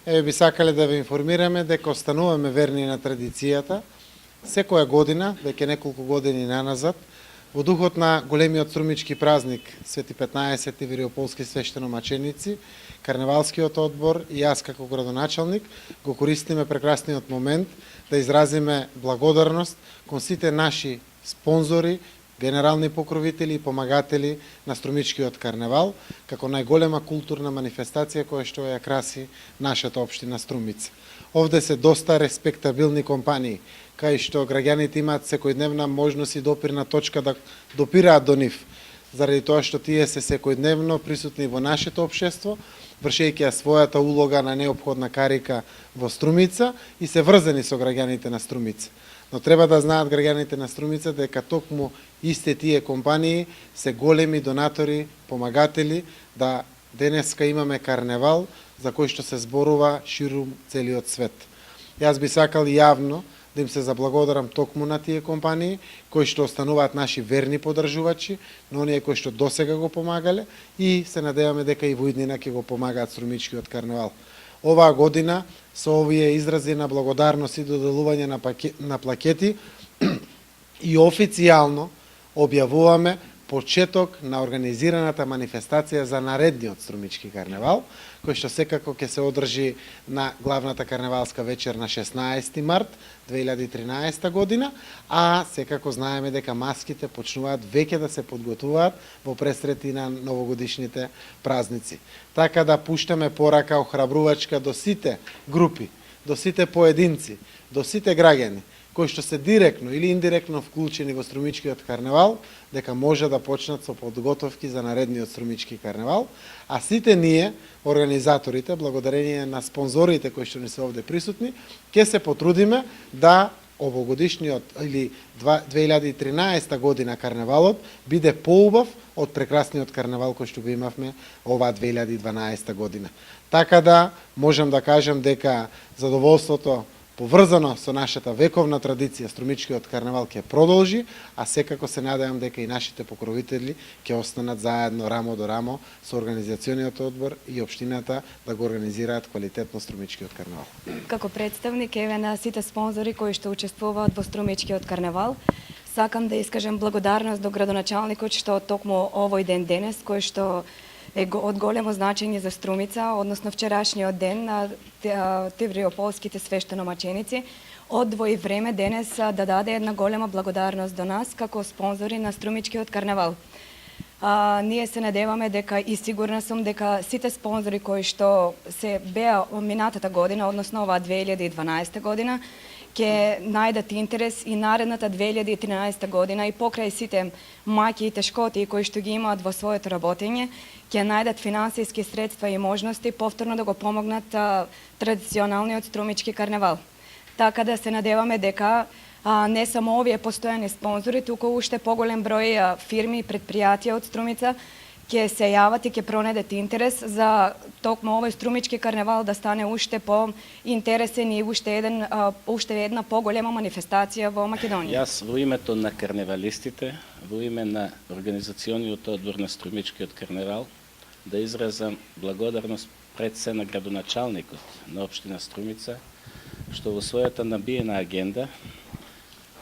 Еве би сакале да ве информираме дека остануваме верни на традицијата. Секоја година, веќе неколку години наназад, во духот на големиот струмички празник Свети 15 Вириополски свештеномаченици, Карневалскиот одбор и јас како градоначалник го користиме прекрасниот момент да изразиме благодарност кон сите наши спонзори, генерални покровители и помагатели на Струмичкиот карневал, како најголема културна манифестација која што ја краси нашата општина Струмица. Овде се доста респектабилни компании, кај што граѓаните имаат секојдневна можност и допирна точка да допираат до нив, заради тоа што тие се секојдневно присутни во нашето општество, вршејќи ја својата улога на неопходна карика во Струмица и се врзани со граѓаните на Струмица. Но треба да знаат граѓаните на Струмица дека токму исте тие компании се големи донатори, помагатели, да денеска имаме карневал за кој што се зборува ширум целиот свет. Јас би сакал јавно да им се заблагодарам токму на тие компании кои што остануваат наши верни поддржувачи, но оние кои што досега го помагале и се надеваме дека и во иднина ќе го помагаат Струмичкиот карневал. Оваа година со овие изрази на благодарност и доделување на плакети и официјално објавуваме почеток на организираната манифестација за наредниот Струмички карневал, кој што секако ќе се одржи на главната карневалска вечер на 16 март 2013 година, а секако знаеме дека маските почнуваат веќе да се подготвуваат во пресрети на новогодишните празници. Така да пуштаме порака охрабрувачка до сите групи, до сите поединци, до сите граѓани кои што се директно или индиректно вклучени во Струмичкиот карневал, дека може да почнат со подготовки за наредниот Струмички карневал, а сите ние, организаторите, благодарение на спонзорите кои што не се овде присутни, ќе се потрудиме да овогодишниот или 2013 година карневалот биде поубав од прекрасниот карневал кој што го имавме оваа 2012 година. Така да можам да кажам дека задоволството поврзано со нашата вековна традиција Струмичкиот карневал ќе продолжи, а секако се надевам дека и нашите покровители ќе останат заедно рамо до рамо со организациониот одбор и општината да го организираат квалитетно Струмичкиот карневал. Како представник еве на сите спонзори кои што учествуваат во Струмичкиот карневал, сакам да искажам благодарност до градоначалникот што токму овој ден денес, кој што е од големо значење за Струмица, односно вчерашниот ден на Тивриополските свештеномаченици, одвои време денес да даде една голема благодарност до нас како спонзори на Струмичкиот карневал. Ние се надеваме дека и сигурна сум дека сите спонзори кои што се беа минатата година, односно оваа 2012 година, ќе најдат интерес и наредната 2013 година и покрај сите маки и тешкоти кои што ги имаат во своето работење, ќе најдат финансиски средства и можности повторно да го помогнат традиционалниот Струмички карневал. Така да се надеваме дека не само овие постојани спонзори, туку уште поголем број фирми и предпријатија од Струмица ќе се јават и ќе пронедат интерес за токму овој Струмички карневал да стане уште по-интересен и уште една поголема манифестација во Македонија. Јас во името на карневалистите, во име на организациониот одбор на Струмичкиот карневал, да изразам благодарност пред се на градоначалникот на општина Струмица, што во својата набиена агенда,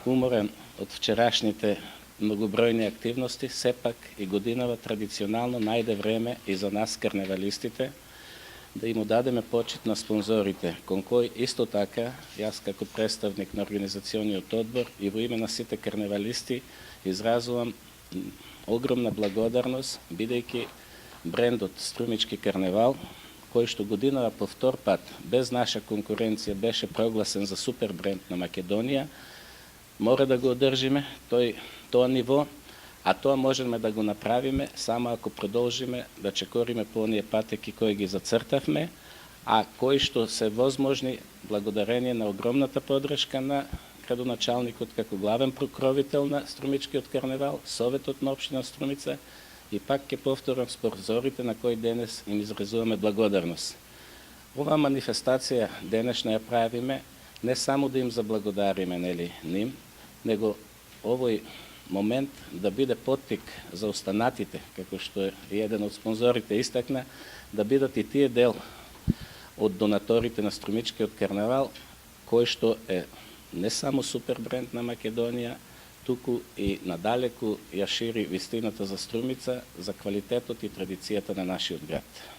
уморен од вчерашните многобројни активности, сепак и годинава традиционално најде време и за нас карневалистите да им дадеме почит на спонзорите, кон кој исто така јас како представник на организациониот одбор и во име на сите карневалисти изразувам огромна благодарност, бидејќи брендот Струмички карневал, кој што годинава по втор пат без наша конкуренција беше прогласен за супер бренд на Македонија, мора да го одржиме тоа ниво, а тоа можеме да го направиме само ако продолжиме да чекориме по оние патеки кои ги зацртавме, а кои што се возможни благодарение на огромната поддршка на градоначалникот како главен покровител на Струмичкиот карневал, Советот на општина Струмица и пак ќе повторам спонзорите на кои денес им изразуваме благодарност. Оваа манифестација денешна ја правиме не само да им заблагодариме ним, него овој момент да биде поттик за останатите, како што еден од спонзорите истакна, да бидат и тие дел од донаторите на Струмичкиот карнавал, кој што е не само супер бренд на Македонија, туку и надалеку ја шири вистината за Струмица, за квалитетот и традицијата на нашиот град.